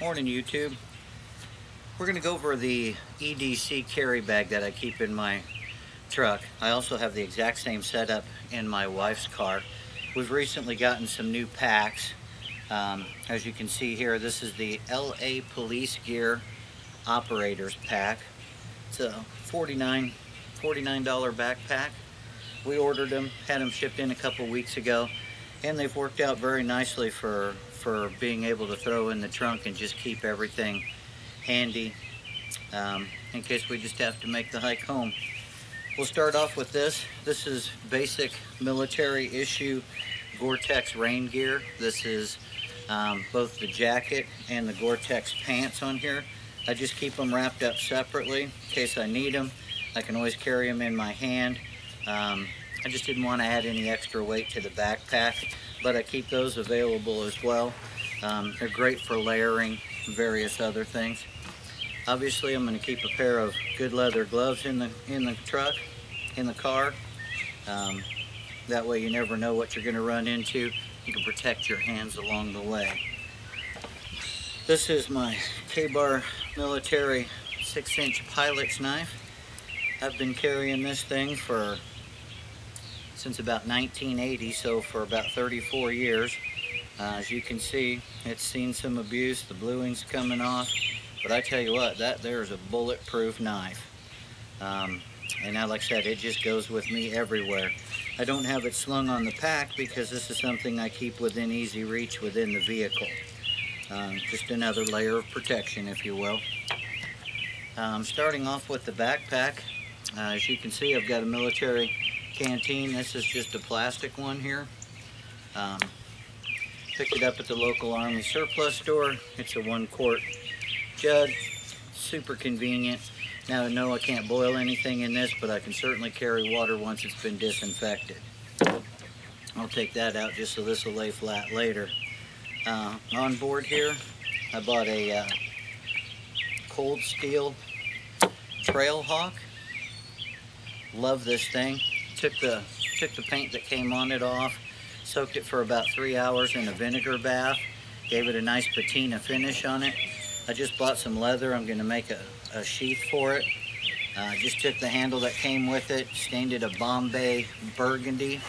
Morning, YouTube. We're going to go over the EDC carry bag that I keep in my truck. I also have the exact same setup in my wife's car. We've recently gotten some new packs. As you can see here, this is the LA Police Gear Operators Pack. It's a $49 backpack. We ordered them, had them shipped in a couple weeks ago, and they've worked out very nicely for being able to throw in the trunk and just keep everything handy in case we just have to make the hike home. We'll start off with this. This is basic military issue Gore-Tex rain gear. This is both the jacket and the Gore-Tex pants on here. I just keep them wrapped up separately in case I need them. I can always carry them in my hand. I just didn't want to add any extra weight to the backpack, but I keep those available as well. They're great for layering various other things. Obviously, I'm going to keep a pair of good leather gloves in the truck, in the car. That way you never know what you're going to run into. You can protect your hands along the way. This is my K-Bar military 6-inch pilot's knife. I've been carrying this thing since about 1980, so for about 34 years. As you can see, it's seen some abuse. The bluing's coming off, but I tell you what, that there's a bulletproof knife. And now, like I said, it just goes with me everywhere. I don't have it slung on the pack because this is something I keep within easy reach within the vehicle. Just another layer of protection, if you will. Starting off with the backpack, as you can see, I've got a military Canteen. This is just a plastic one here. Picked it up at the local Army surplus store. It's a 1-quart jug. Super convenient. Now, no, I can't boil anything in this, but I can certainly carry water once it's been disinfected. I'll take that out just so this will lay flat later. On board here, I bought a cold steel Trailhawk. Love this thing. Took the paint that came on it off, soaked it for about 3 hours in a vinegar bath, gave it a nice patina finish on it. I just bought some leather. I'm going to make a sheath for it. Just took the handle that came with it, stained it a Bombay burgundy,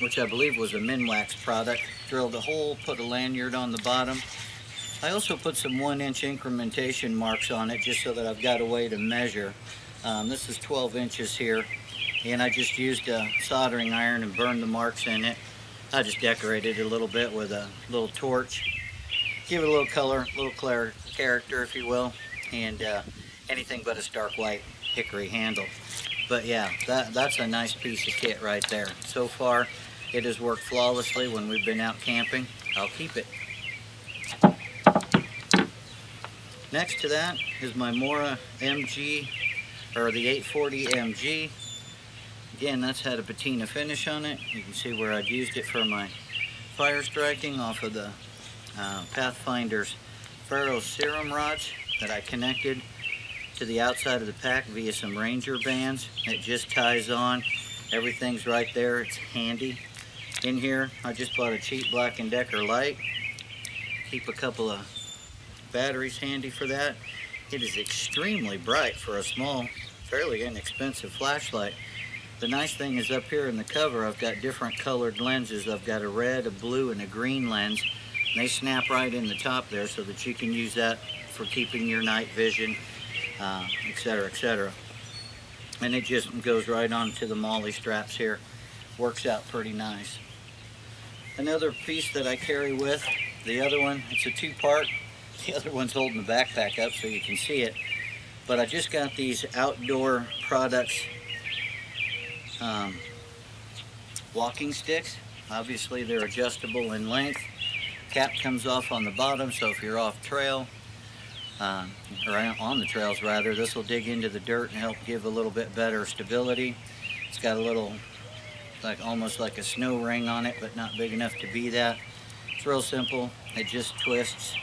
which I believe was a Minwax product. Drilled a hole, put a lanyard on the bottom. I also put some 1-inch incrementation marks on it just so that I've got a way to measure. This is 12 inches here, and I just used a soldering iron and burned the marks in it. I just decorated it a little bit with a little torch. Give it a little color, a little character, if you will, and anything but a stark white hickory handle. But yeah, that's a nice piece of kit right there. So far, it has worked flawlessly when we've been out camping. I'll keep it. Next to that is my Mora MG, or the 840 MG. Again, that's had a patina finish on it. You can see where I've used it for my fire striking off of the Pathfinder's ferro serum rods that I connected to the outside of the pack via some Ranger bands. It just ties on. Everything's right there. It's handy. In here, I just bought a cheap Black & Decker light. Keep a couple of batteries handy for that. It is extremely bright for a small, fairly inexpensive flashlight. The nice thing is up here in the cover, I've got different colored lenses. I've got a red, a blue, and a green lens. And they snap right in the top there so that you can use that for keeping your night vision, etc., etc. And it just goes right onto the MOLLE straps here. Works out pretty nice. Another piece that I carry with, the other one, it's a 2-part. The other one's holding the backpack up so you can see it. But I just got these outdoor products walking sticks. Obviously they're adjustable in length. Cap comes off on the bottom, so if you're off trail, or on the trails rather, this will dig into the dirt and help give a little bit better stability. It's got a little, almost like a snow ring on it, but not big enough to be that. It's real simple. It just twists.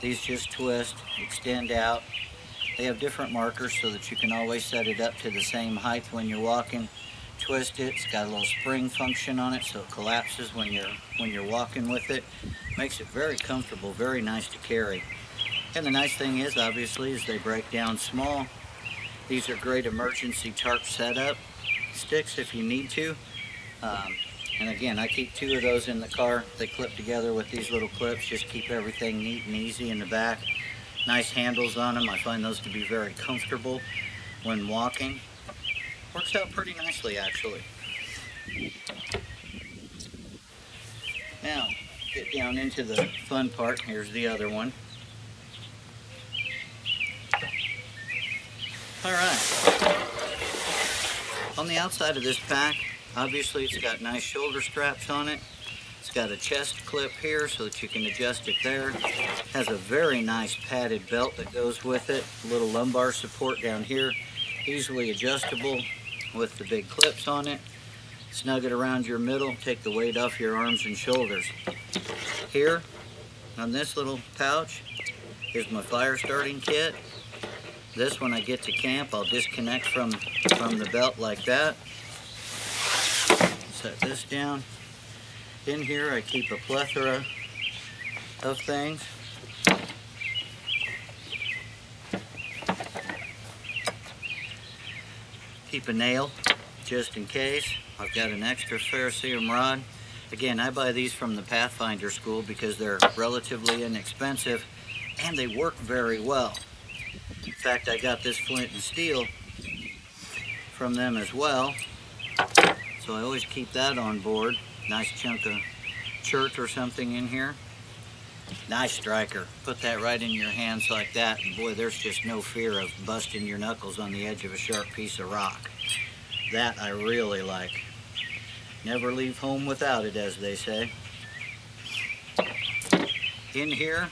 These just twist, extend out. They have different markers so that you can always set it up to the same height when you're walking. Twist it. It's got a little spring function on it, so it collapses when you're walking with it. Makes it very comfortable, very nice to carry. And the nice thing is, obviously, is they break down small. These are great emergency tarp setup sticks if you need to. And again, I keep 2 of those in the car. They clip together with these little clips, just keep everything neat and easy in the back. Nice handles on them. I find those to be very comfortable when walking. Works out pretty nicely, actually. Now, get down into the fun part. Here's the other one. All right. On the outside of this pack, obviously it's got nice shoulder straps on it. It's got a chest clip here so that you can adjust it there. Has a very nice padded belt that goes with it. A little lumbar support down here. Easily adjustable with the big clips on it. Snug it around your middle. Take the weight off your arms and shoulders. Here, on this little pouch, is my fire starting kit. This, when I get to camp, I'll disconnect from the belt like that. Set this down. In here, I keep a plethora of things. Keep a nail, just in case. I've got an extra ferrocerium rod. Again, I buy these from the Pathfinder school because they're relatively inexpensive and they work very well. In fact, I got this flint and steel from them as well. So I always keep that on board. Nice chunk of chert or something in here. Nice striker. Put that right in your hands like that, and boy, there's just no fear of busting your knuckles on the edge of a sharp piece of rock. That I really like. Never leave home without it, as they say. In here,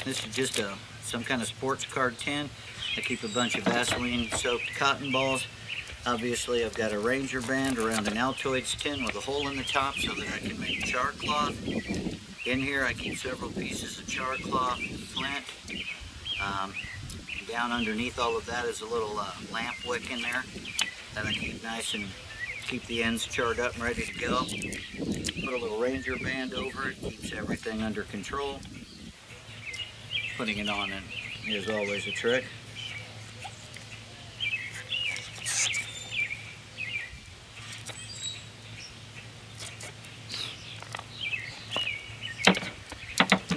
this is just some kind of sports card tin. I keep a bunch of Vaseline-soaked cotton balls. Obviously, I've got a Ranger band around an Altoids tin with a hole in the top so that I can make char cloth. In here, I keep several pieces of char cloth, flint. Down underneath all of that is a little lamp wick in there that I keep nice and keep the ends charred up and ready to go. Put a little Ranger band over it, keeps everything under control. Putting it on is always a trick.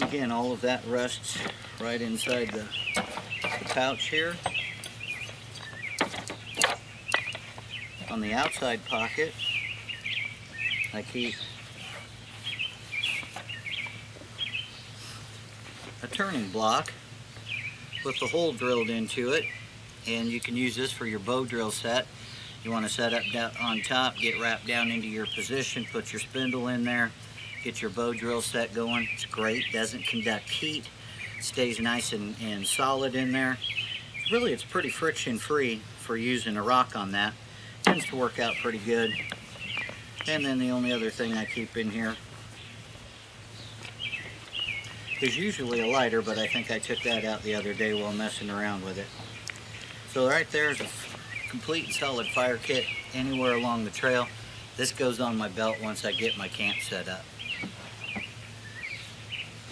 Again, all of that rests right inside the pouch here. On the outside pocket, I keep a turning block with the hole drilled into it, and you can use this for your bow drill set. You want to set up down on top, get wrapped down into your position, put your spindle in there, get your bow drill set going. It's great, doesn't conduct heat, stays nice and solid in there. Really, it's pretty friction free for using a rock on that. Tends to work out pretty good. And then the only other thing I keep in here is usually a lighter, but I think I took that out the other day while messing around with it. So right there is a complete and solid fire kit anywhere along the trail. This goes on my belt once I get my camp set up.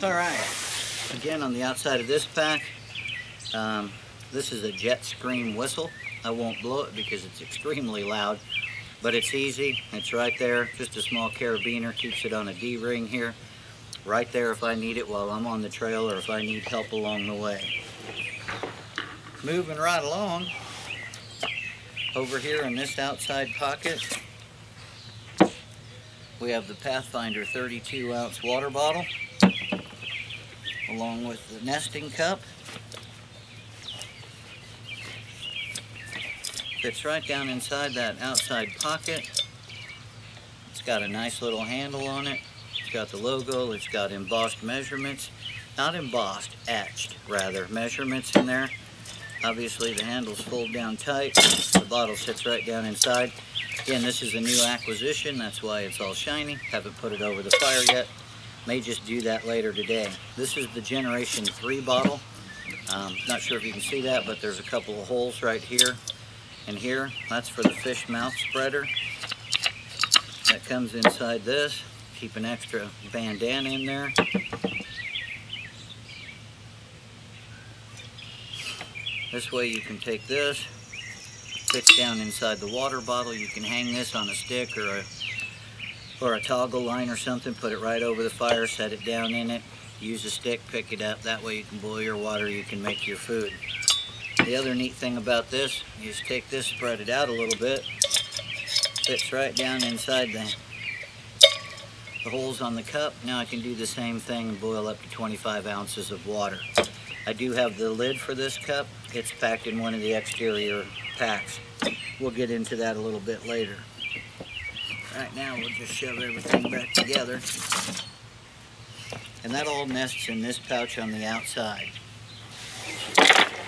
All right, again on the outside of this pack, this is a jet scream whistle. I won't blow it because it's extremely loud, but it's easy. It's right there, just a small carabiner, keeps it on a D-ring here. Right there if I need it while I'm on the trail or if I need help along the way. Moving right along, over here in this outside pocket, we have the Pathfinder 32-ounce water bottle, along with the nesting cup. Fits right down inside that outside pocket. It's got a nice little handle on it. It's got the logo. It's got embossed measurements. Not embossed, etched rather. Measurements in there. Obviously the handles fold down tight. The bottle sits right down inside. Again, this is a new acquisition. That's why it's all shiny. Haven't put it over the fire yet. May just do that later today. This is the Generation 3 bottle. Not sure if you can see that, but there's a couple of holes right here and here. That's for the fish mouth spreader. That comes inside this. Keep an extra bandana in there. This way you can take this, fits down inside the water bottle. You can hang this on a stick or a toggle line or something, put it right over the fire, set it down in it, use a stick, pick it up. That way you can boil your water, you can make your food. The other neat thing about this, you just take this, spread it out a little bit, fits right down inside the holes on the cup. Now I can do the same thing and boil up to 25 ounces of water. I do have the lid for this cup. It's packed in one of the exterior packs. We'll get into that a little bit later. Right now we'll just shove everything back together. And that all nests in this pouch on the outside.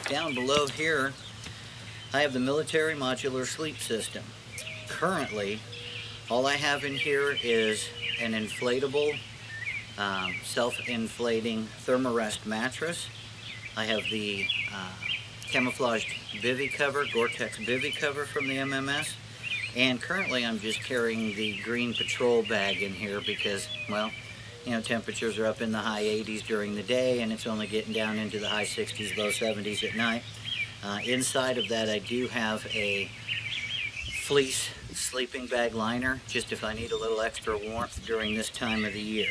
Down below here, I have the military modular sleep system. Currently, all I have in here is an inflatable, self-inflating thermarest mattress. I have the camouflaged bivy cover, Gore-Tex bivy cover from the MMS. And currently I'm just carrying the green patrol bag in here because, well, you know, temperatures are up in the high 80s during the day and it's only getting down into the high 60s, low 70s at night. Inside of that I do have a fleece sleeping bag liner, just if I need a little extra warmth during this time of the year.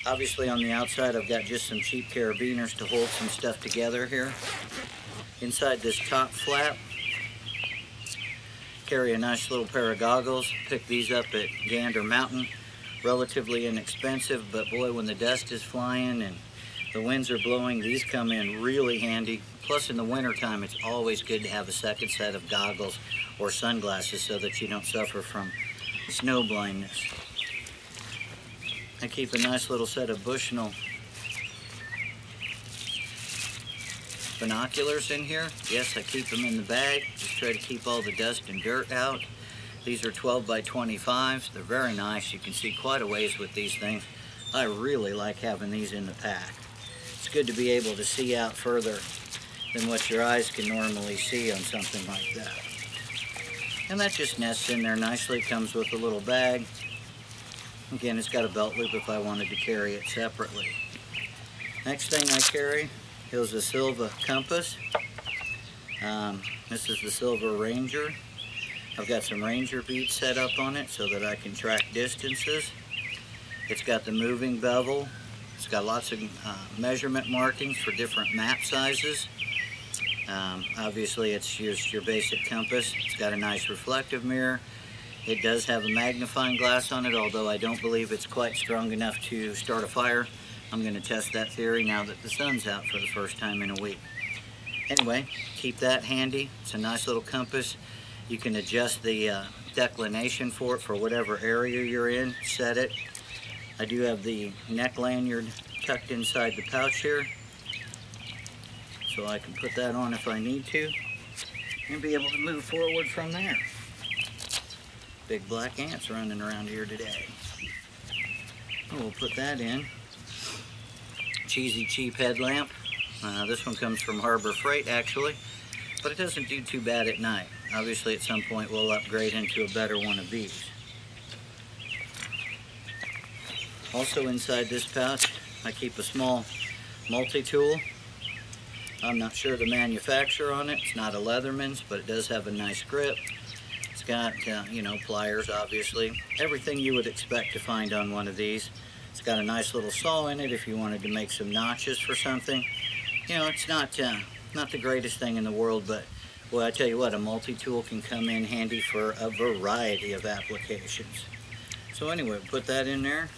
Obviously on the outside I've got just some cheap carabiners to hold some stuff together here. Inside this top flap, carry a nice little pair of goggles. Pick these up at Gander Mountain. Relatively inexpensive, but boy, when the dust is flying and the winds are blowing, these come in really handy. Plus in the winter time, it's always good to have a second set of goggles or sunglasses so that you don't suffer from snow blindness. I keep a nice little set of Bushnell Binoculars in here. Yes, I keep them in the bag. Just try to keep all the dust and dirt out. These are 12 by 25s. They're very nice. You can see quite a ways with these things. I really like having these in the pack. It's good to be able to see out further than what your eyes can normally see on something like that. And that just nests in there nicely. Comes with a little bag. Again, it's got a belt loop if I wanted to carry it separately. Next thing I carry is a Silva compass. This is the Silva Ranger. I've got some Ranger beads set up on it so that I can track distances. It's got the moving bevel. It's got lots of measurement markings for different map sizes. Obviously, it's just your basic compass. It's got a nice reflective mirror. It does have a magnifying glass on it, although I don't believe it's quite strong enough to start a fire. I'm going to test that theory now that the sun's out for the first time in a week. Anyway, keep that handy. It's a nice little compass. You can adjust the declination for it for whatever area you're in. Set it. I do have the neck lanyard tucked inside the pouch here, so I can put that on if I need to and be able to move forward from there. Big black ants running around here today. We'll put that in. Cheesy cheap headlamp. This one comes from Harbor Freight actually, but it doesn't do too bad at night. Obviously at some point we'll upgrade into a better one of these. Also inside this pouch I keep a small multi-tool. I'm not sure the manufacturer on it. It's not a Leatherman's, but it does have a nice grip. It's got, you know, pliers, obviously. Everything you would expect to find on one of these. It's got a nice little saw in it if you wanted to make some notches for something. You know, it's not the greatest thing in the world, but, well, I tell you what, a multi-tool can come in handy for a variety of applications. So anyway, put that in there.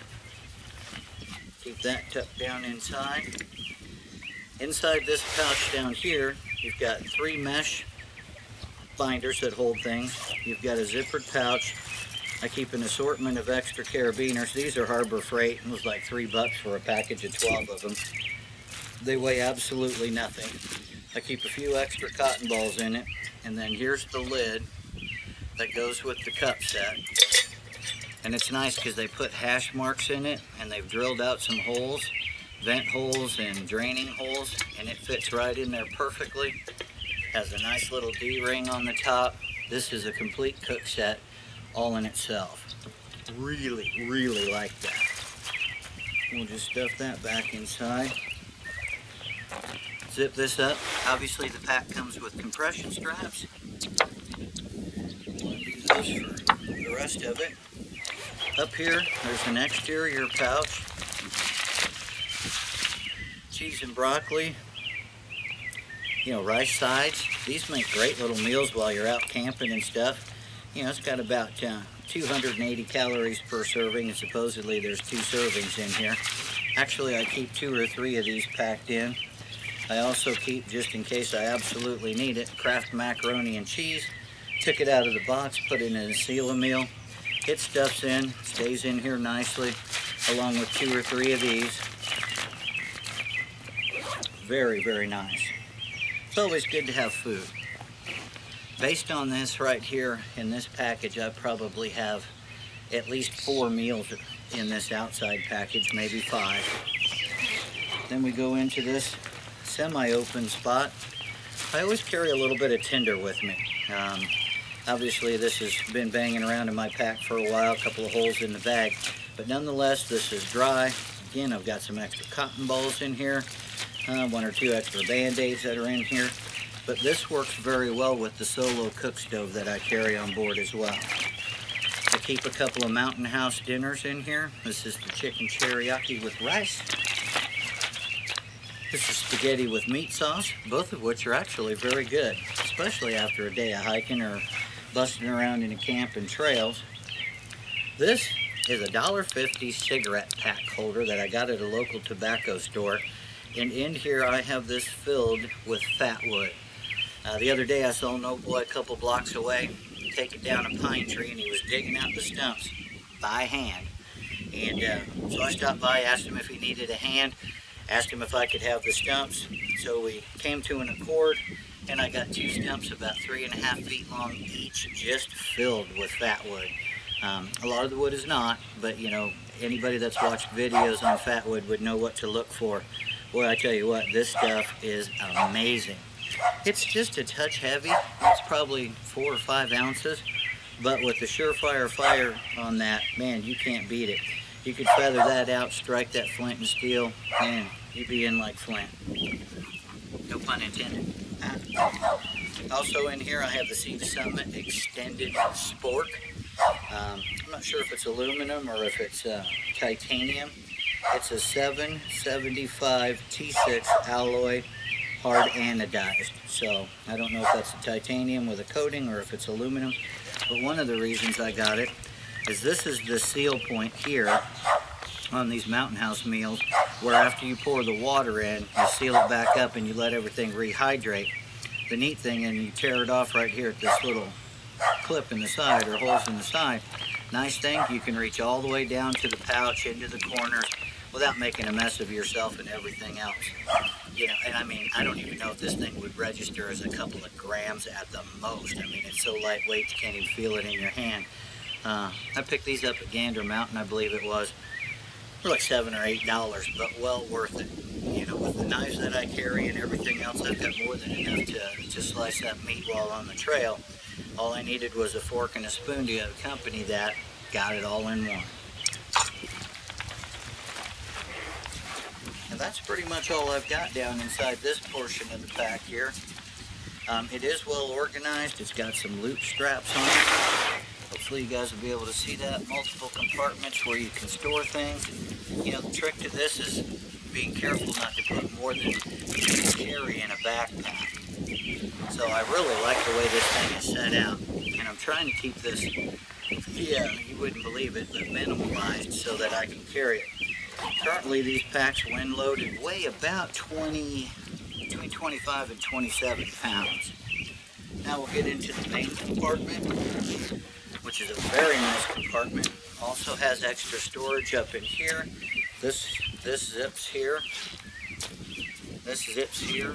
Keep that tucked down inside. Inside this pouch down here, you've got 3 mesh binders that hold things. You've got a zippered pouch. I keep an assortment of extra carabiners. These are Harbor Freight. It was like $3 for a package of 12 of them. They weigh absolutely nothing. I keep a few extra cotton balls in it. And then here's the lid that goes with the cup set. And it's nice because they put hash marks in it and they've drilled out some holes, vent holes and draining holes, and it fits right in there perfectly. Has a nice little D-ring on the top. This is a complete cook set all in itself. Really, really like that. We'll just stuff that back inside. Zip this up. Obviously the pack comes with compression straps. We'll use those for the rest of it. Up here, there's an exterior pouch. Cheese and broccoli. You know, rice sides. These make great little meals while you're out camping and stuff. You know, it's got about 280 calories per serving, and supposedly there's 2 servings in here. Actually, I keep 2 or 3 of these packed in. I also keep, just in case I absolutely need it, Kraft macaroni and cheese. Took it out of the box, put it in a seal meal. It stuffs in, stays in here nicely, along with 2 or 3 of these. Very, very nice. It's always good to have food. Based on this right here in this package, I probably have at least 4 meals in this outside package, maybe 5. Then we go into this semi-open spot. I always carry a little bit of tinder with me. Obviously this has been banging around in my pack for a while, a couple of holes in the bag, but nonetheless this is dry. Again, I've got some extra cotton balls in here, 1 or 2 extra band-aids that are in here, but this works very well with the solo cook stove that I carry on board as well. I keep a couple of Mountain House dinners in here. This is the chicken teriyaki with rice. This is spaghetti with meat sauce, both of which are actually very good, especially after a day of hiking or busting around in the camp and trails. This is a $1.50 cigarette pack holder that I got at a local tobacco store. And in here I have this filled with fat wood. The other day I saw an old boy a couple blocks away taking down a pine tree, and he was digging out the stumps by hand. And so I stopped by, asked him if he needed a hand, asked him if I could have the stumps. So we came to an accord, and I got 2 stumps about 3.5 feet long each, just filled with fat wood. A lot of the wood is not, but you know, anybody that's watched videos on fat wood would know what to look for. Boy, I tell you what, this stuff is amazing. It's just a touch heavy. It's probably 4 or 5 ounces, but with the Surefire fire on that, man, you can't beat it. You could feather that out, strike that flint and steel, and you'd be in like Flint. No pun intended. Also in here I have the Sea to Summit Extended Spork. I'm not sure if it's aluminum or if it's titanium. It's a 775 T6 alloy, hard anodized. So I don't know if that's a titanium with a coating or if it's aluminum. But one of the reasons I got it is this is the seal point here on these Mountain House meals, where after you pour the water in, you seal it back up and you let everything rehydrate. The neat thing, and you tear it off right here at this little clip in the side, or holes in the side. Nice thing, you can reach all the way down to the pouch, into the corners, without making a mess of yourself and everything else. You know, and I mean, I don't even know if this thing would register as a couple of grams at the most. I mean, it's so lightweight you can't even feel it in your hand. I picked these up at Gander Mountain, I believe it was. They're like $7 or $8, but well worth it. You know, with the knives that I carry and everything else, I've got more than enough to slice up meat while on the trail. All I needed was a fork and a spoon to accompany that. Got it all in one. And that's pretty much all I've got down inside this portion of the pack here. It is well organized. It's got some loop straps on it. Hopefully you guys will be able to see that. Multiple compartments where you can store things. You know, the trick to this is being careful not to put more than you can carry in a backpack. So I really like the way this thing is set out. And I'm trying to keep this, yeah, you wouldn't believe it, but minimalized so that I can carry it. Currently these packs, when loaded, weigh about between 25 and 27 pounds. Now we'll get into the main compartment, which is a very nice compartment. Also has extra storage up in here. This zips here. This zips here.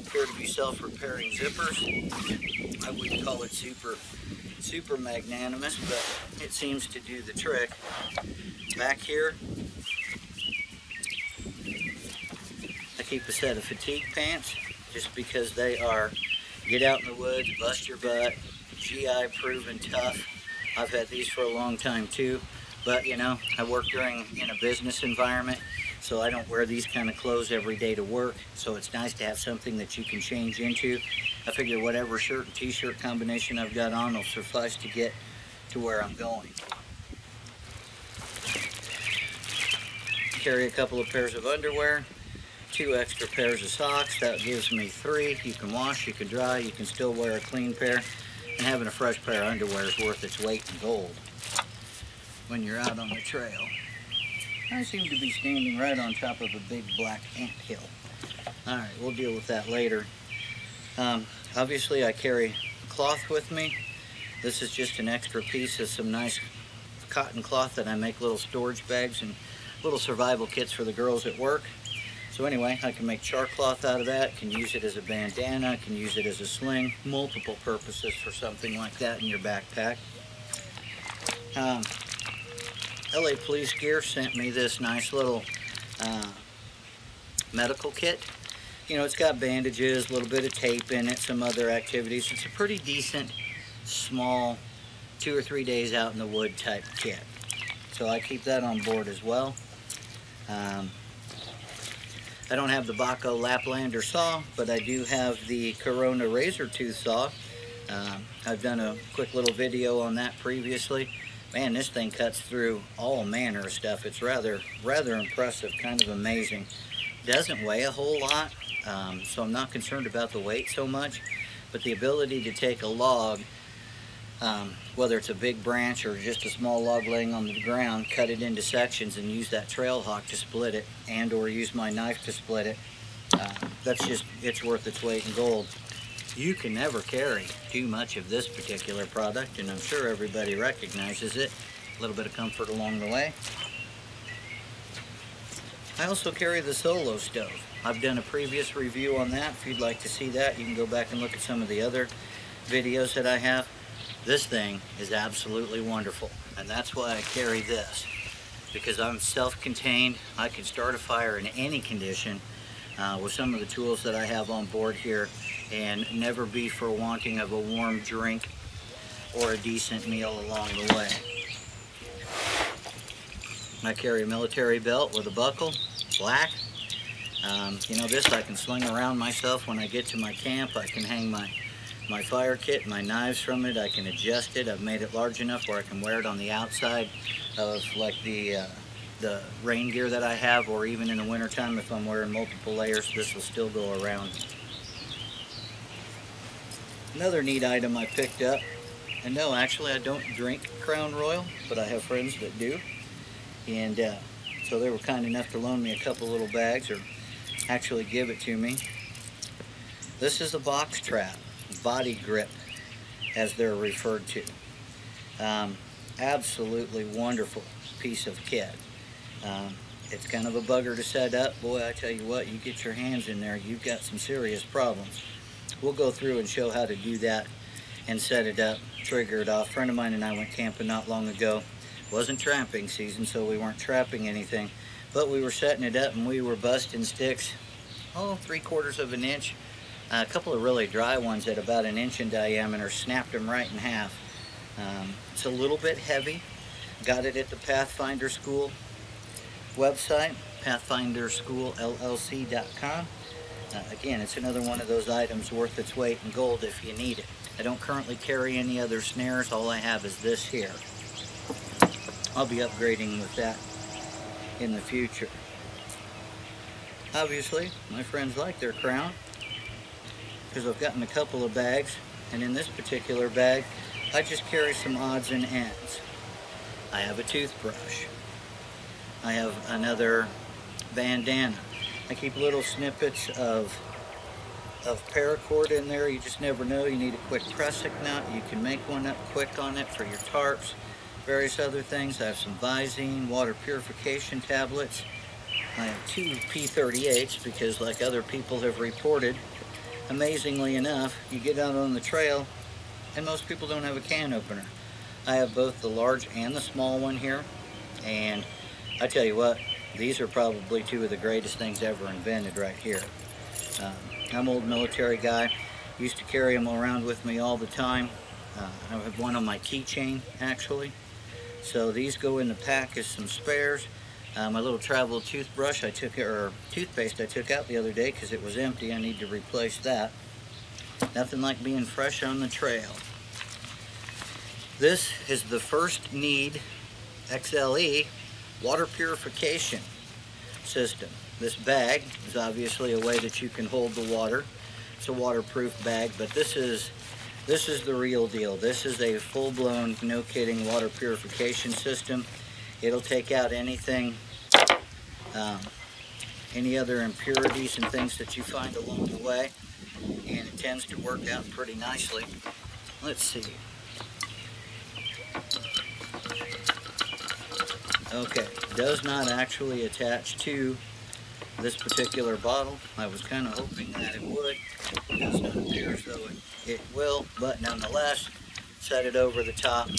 Appear to be self-repairing zippers. I wouldn't call it super magnanimous, but it seems to do the trick. Back here, I keep a set of fatigue pants just because they are get out in the woods, bust your butt, GI proven tough. I've had these for a long time too, but you know, I work in a business environment, so I don't wear these kind of clothes every day to work, so it's nice to have something that you can change into. I figure whatever shirt and t-shirt combination I've got on will suffice to get to where I'm going. Carry a couple of pairs of underwear, 2 extra pairs of socks. That gives me 3. You can wash, you can dry, you can still wear a clean pair, and having a fresh pair of underwear is worth its weight in gold when you're out on the trail. I seem to be standing right on top of a big black anthill. Alright, we'll deal with that later. Obviously I carry cloth with me. This is just an extra piece of some nice cotton cloth that I make little storage bags and little survival kits for the girls at work. So anyway, I can make char cloth out of that, can use it as a bandana, can use it as a sling, multiple purposes for something like that in your backpack. LA Police Gear sent me this nice little medical kit. You know, it's got bandages, a little bit of tape in it, some other activities. It's a pretty decent, small, 2 or 3 days out in the wood type kit. So I keep that on board as well. I don't have the Baco Laplander saw, but I do have the Corona razor tooth saw. I've done a quick little video on that previously. Man, this thing cuts through all manner of stuff. It's rather impressive, kind of amazing. Doesn't weigh a whole lot, so I'm not concerned about the weight so much, but the ability to take a log, whether it's a big branch or just a small log laying on the ground, cut it into sections and use that Trailhawk to split it, and or use my knife to split it, it's worth its weight in gold. You can never carry too much of this particular product, and I'm sure everybody recognizes it. A little bit of comfort along the way. I also carry the Solo Stove. I've done a previous review on that. If you'd like to see that, you can go back and look at some of the other videos that I have. This thing is absolutely wonderful, and that's why I carry this, because I'm self-contained. I can start a fire in any condition with some of the tools that I have on board here, and never be for wanting of a warm drink or a decent meal along the way. I carry a military belt with a buckle, black. You know, this I can sling around myself when I get to my camp. I can hang my fire kit, my knives from it. I can adjust it. I've made it large enough where I can wear it on the outside of like the rain gear that I have, or even in the wintertime if I'm wearing multiple layers, this will still go around. Another neat item I picked up, and no, actually I don't drink Crown Royal, but I have friends that do, and so they were kind enough to loan me a couple little bags, or actually give it to me. This is a box trap, body grip as they're referred to. Absolutely wonderful piece of kit. It's kind of a bugger to set up. Boy, I tell you what, you get your hands in there, you've got some serious problems. We'll go through and show how to do that and set it up, trigger it off. A friend of mine and I went camping not long ago. Wasn't trapping season, so we weren't trapping anything, but we were setting it up and we were busting sticks, 3/4 of an inch. A couple of really dry ones at about 1 inch in diameter, snapped them right in half. It's a little bit heavy. Got it at the Pathfinder School website, pathfinderschoolllc.com. Again, it's another one of those items worth its weight in gold if you need it. I don't currently carry any other snares. All I have is this here. I'll be upgrading with that in the future. Obviously, my friends like their Crown, because I've gotten a couple of bags, and in this particular bag, I just carry some odds and ends. I have a toothbrush. I have another bandana. I keep little snippets of paracord in there. You just never know. You need a quick pressing nut. You can make one up quick on it for your tarps, various other things. I have some Visine, water purification tablets. I have 2 P38s because, like other people have reported, amazingly enough, you get out on the trail and most people don't have a can opener. I have both the large and the small one here, and I tell you what, these are probably 2 of the greatest things ever invented right here. I'm an old military guy, used to carry them around with me all the time. I have one on my keychain actually. So these go in the pack as some spares. My little travel toothbrush or toothpaste I took out the other day because it was empty. I need to replace that. Nothing like being fresh on the trail. This is the First Need XLE water purification system. This bag is obviously a way that you can hold the water. It's a waterproof bag, but this is the real deal. This is a full-blown, no kidding, water purification system. It'll take out anything, any other impurities and things that you find along the way, and it tends to work out pretty nicely. Let's see. Okay, does not actually attach to this particular bottle. I was kind of hoping that it would. It does not appear as though it will, but nonetheless, set it over the top,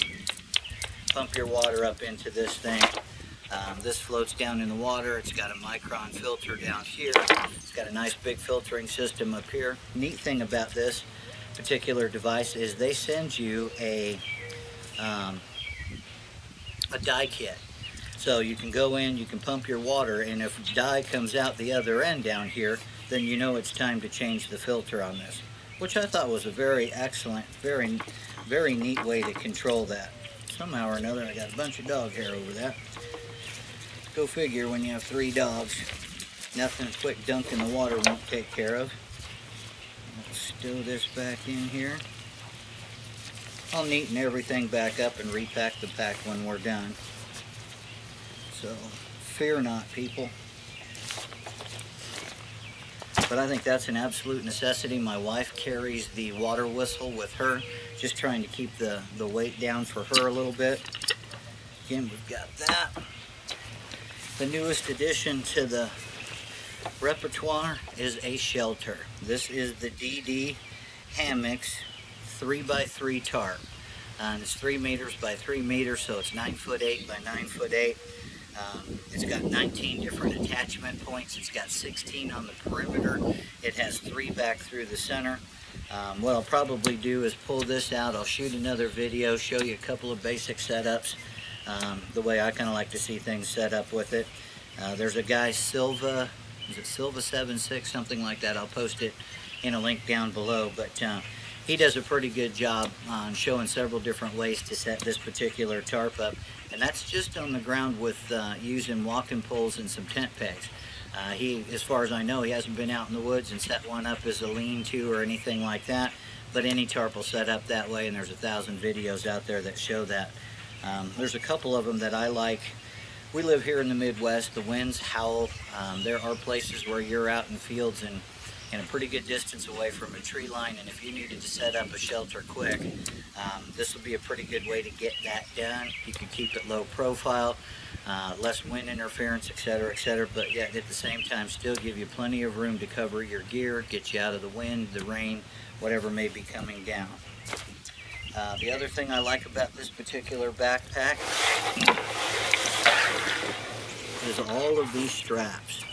pump your water up into this thing. This floats down in the water. It's got a micron filter down here. It's got a nice big filtering system up here. Neat thing about this particular device is they send you a dye kit. So you can go in, you can pump your water, and if dye comes out the other end down here, then you know it's time to change the filter on this, which I thought was a very excellent, very neat way to control that. Somehow or another, I got a bunch of dog hair over that. Go figure, when you have 3 dogs, nothing a quick dunk in the water won't take care of. Let's stow this back in here. I'll neaten everything back up and repack the pack when we're done. So, fear not, people. But I think that's an absolute necessity. My wife carries the water whistle with her, just trying to keep the weight down for her a little bit. Again, we've got that. The newest addition to the repertoire is a shelter. This is the DD Hammocks 3x3 tarp. And it's 3 meters by 3 meters, so it's 9'8" by 9'8". It's got 19 different attachment points. It's got 16 on the perimeter. It has 3 back through the center. What I'll probably do is pull this out. I'll shoot another video, show you a couple of basic setups, the way I kind of like to see things set up with it. There's a guy, Silva, is it Silva 76, something like that. I'll post it in a link down below, but he does a pretty good job on showing several different ways to set this particular tarp up, and that's just on the ground with using walking poles and some tent pegs. He, as far as I know, he hasn't been out in the woods and set one up as a lean-to or anything like that, but any tarp will set up that way, and there's 1,000 videos out there that show that. There's a couple of them that I like. We live here in the Midwest. The winds howl. There are places where you're out in fields and a pretty good distance away from a tree line, and if you needed to set up a shelter quick, this will be a pretty good way to get that done. You can keep it low profile, less wind interference, etc., but yet at the same time still give you plenty of room to cover your gear, get you out of the wind, the rain, whatever may be coming down. The other thing I like about this particular backpack is all of these straps.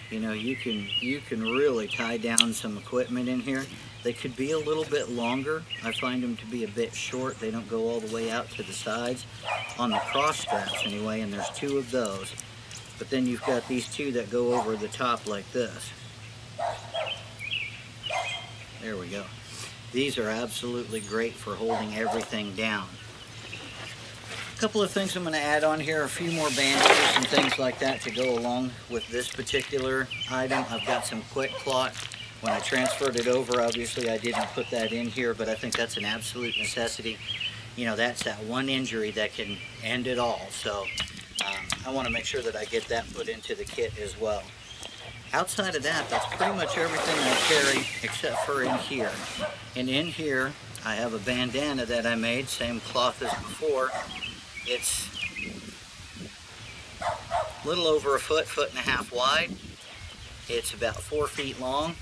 You know, you can really tie down some equipment in here. They could be a little bit longer. I find them to be a bit short. They don't go all the way out to the sides on the cross straps anyway, and there's 2 of those. But then you've got these 2 that go over the top like this. There we go. These are absolutely great for holding everything down. A couple of things I'm going to add on here, a few more bandages and things like that to go along with this particular item. I've got some quick clot. When I transferred it over, obviously I didn't put that in here, but I think that's an absolute necessity. You know, that's that one injury that can end it all. So I want to make sure that I get that put into the kit as well. Outside of that, that's pretty much everything I carry except for in here. And in here, I have a bandana that I made, same cloth as before. It's a little over a foot, 1.5 feet wide. It's about 4 feet long.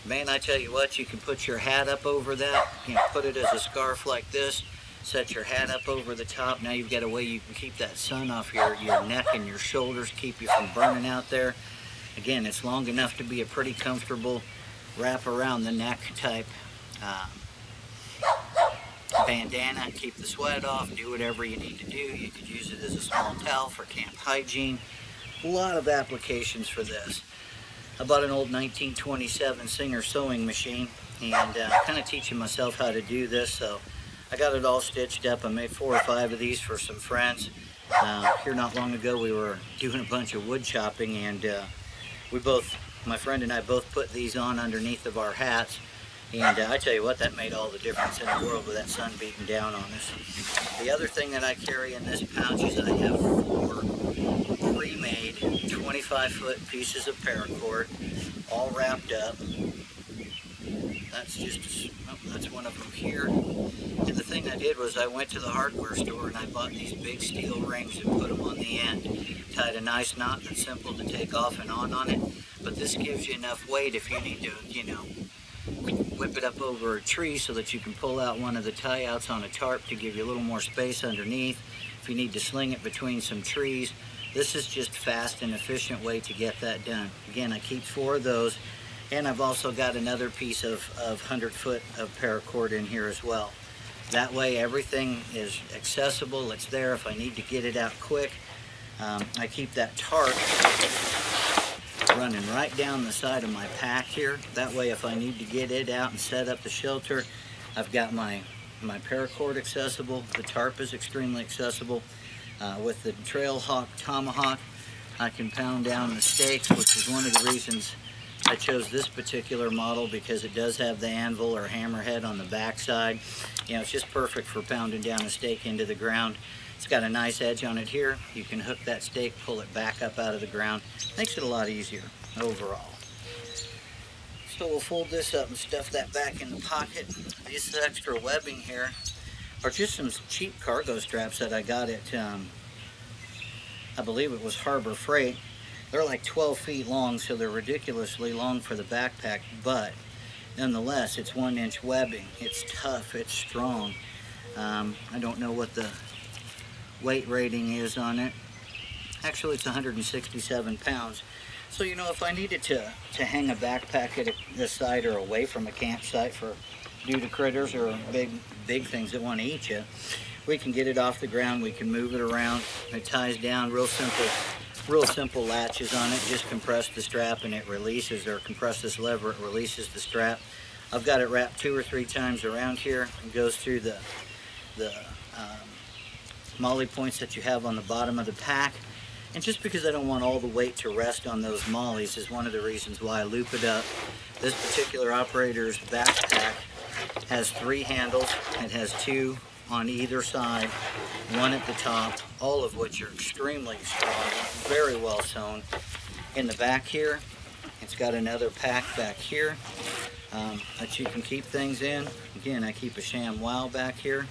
Man, I tell you what, you can put your hat up over that. You know, put it as a scarf like this. Set your hat up over the top. Now you've got a way you can keep that sun off your neck and your shoulders, keep you from burning out there. Again, it's long enough to be a pretty comfortable wrap around the neck type bandana, keep the sweat off, do whatever you need to do. You could use it as a small towel for camp hygiene. A lot of applications for this. I bought an old 1927 Singer sewing machine and kind of teaching myself how to do this, so I got it all stitched up. I made 4 or 5 of these for some friends. Here not long ago we were doing a bunch of wood chopping, and my friend and I both put these on underneath of our hats, and I tell you what, that made all the difference in the world with that sun beating down on us. The other thing that I carry in this pouch is I have 4 pre-made 25-foot pieces of paracord, all wrapped up. That's one of them here. And the thing I did was I went to the hardware store and I bought these big steel rings and put them on the end. Tied a nice knot that's simple to take off and on it. But this gives you enough weight if you need to, you know, whip it up over a tree so that you can pull out one of the tie-outs on a tarp to give you a little more space underneath. If you need to sling it between some trees, this is just fast and efficient way to get that done. Again, I keep 4 of those. And I've also got another piece of 100-foot of paracord in here as well. That way everything is accessible, it's there if I need to get it out quick. I keep that tarp running right down the side of my pack here. That way if I need to get it out and set up the shelter, I've got my paracord accessible. The tarp is extremely accessible. With the Trailhawk Tomahawk, I can pound down the stakes, which is one of the reasons I chose this particular model, because it does have the anvil or hammerhead on the back side. You know, it's just perfect for pounding down a stake into the ground. It's got a nice edge on it here. You can hook that stake, pull it back up out of the ground. Makes it a lot easier overall. So we'll fold this up and stuff that back in the pocket. These extra webbing here are just some cheap cargo straps that I got at, I believe it was Harbor Freight. They're like 12 feet long, so they're ridiculously long for the backpack, but nonetheless, it's 1-inch webbing. It's tough, it's strong. I don't know what the weight rating is on it. Actually, it's 167 pounds. So, you know, if I needed to hang a backpack at the side or away from a campsite due to critters or big things that want to eat you, we can get it off the ground, we can move it around. It ties down real simple latches on it. Just compress the strap and it releases, or compress this lever, it releases the strap. I've got it wrapped 2 or 3 times around here. It goes through the molly points that you have on the bottom of the pack. And just because I don't want all the weight to rest on those mollies is one of the reasons why I loop it up. This particular operator's backpack has 3 handles. It has 2 on either side, 1 at the top, all of which are extremely strong, very well sewn. In the back here, it's got another pack back here that you can keep things in. Again, I keep a sham wow back here.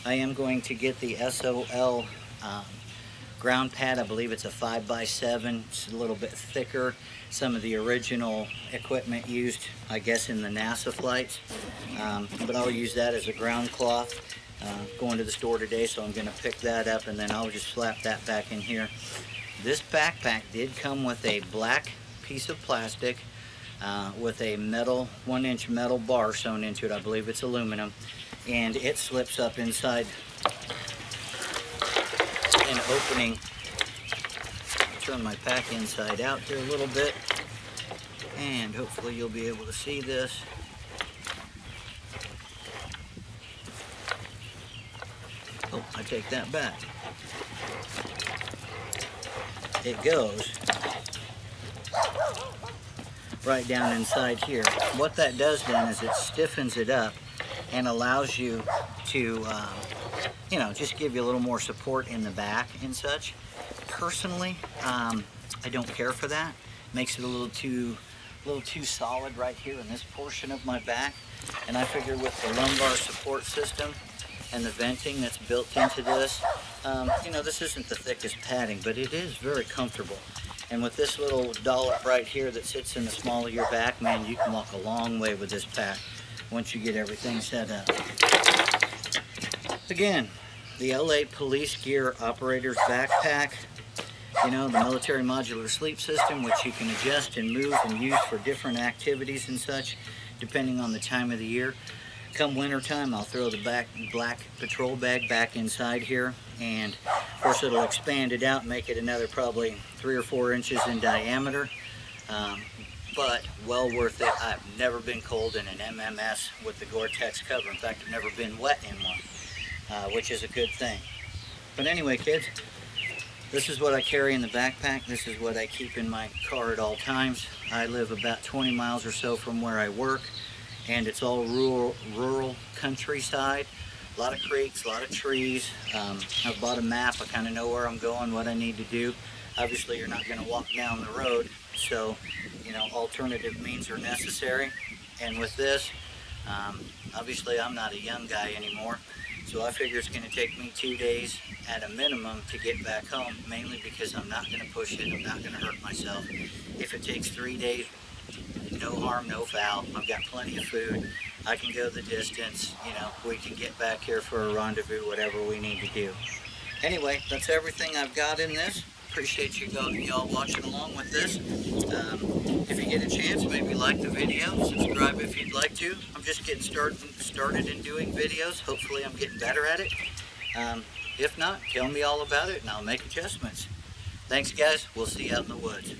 I am going to get the SOL ground pad. I believe it's a 5x7. It's a little bit thicker. Some of the original equipment used, I guess, in the NASA flights. But I'll use that as a ground cloth. Going to the store today, so I'm going to pick that up, and then I'll just slap that back in here. This backpack did come with a black piece of plastic with a 1-inch metal bar sewn into it. I believe it's aluminum, and it slips up inside an opening. Turn my pack inside out here a little bit, and hopefully you'll be able to see this. Oh, I take that back. It goes right down inside here. What that does then is it stiffens it up and allows you to, you know, just give you a little more support in the back and such. Personally, I don't care for that. Makes it a little too solid right here in this portion of my back. And I figure with the lumbar support system and the venting that's built into this, you know, this isn't the thickest padding, but it is very comfortable. And with this little dollop right here that sits in the small of your back, man, you can walk a long way with this pack once you get everything set up. Again, the LA Police Gear Operator's Backpack, you know, the military modular sleep system, which you can adjust and move and use for different activities and such, depending on the time of the year. Come winter time, I'll throw the black patrol bag back inside here, and of course it'll expand it out and make it another probably 3 or 4 inches in diameter. But well worth it. I've never been cold in an MMS with the Gore-Tex cover. In fact, I've never been wet in one, which is a good thing. But anyway, kids, this is what I carry in the backpack. This is what I keep in my car at all times. I live about 20 miles or so from where I work, and it's all rural countryside. A lot of creeks, a lot of trees. I've bought a map. I kind of know where I'm going, what I need to do. Obviously, you're not going to walk down the road, so you know, alternative means are necessary. And with this, obviously I'm not a young guy anymore, so I figure it's going to take me 2 days at a minimum to get back home, mainly because I'm not going to push it, I'm not going to hurt myself. If it takes 3 days, no harm, no foul. I've got plenty of food. I can go the distance, you know, we can get back here for a rendezvous, whatever we need to do. Anyway, that's everything I've got in this. Appreciate y'all watching along with this. If you get a chance, maybe like the video, subscribe if you'd like to. I'm just getting started in doing videos. Hopefully I'm getting better at it. If not, tell me all about it and I'll make adjustments. Thanks guys, we'll see you out in the woods.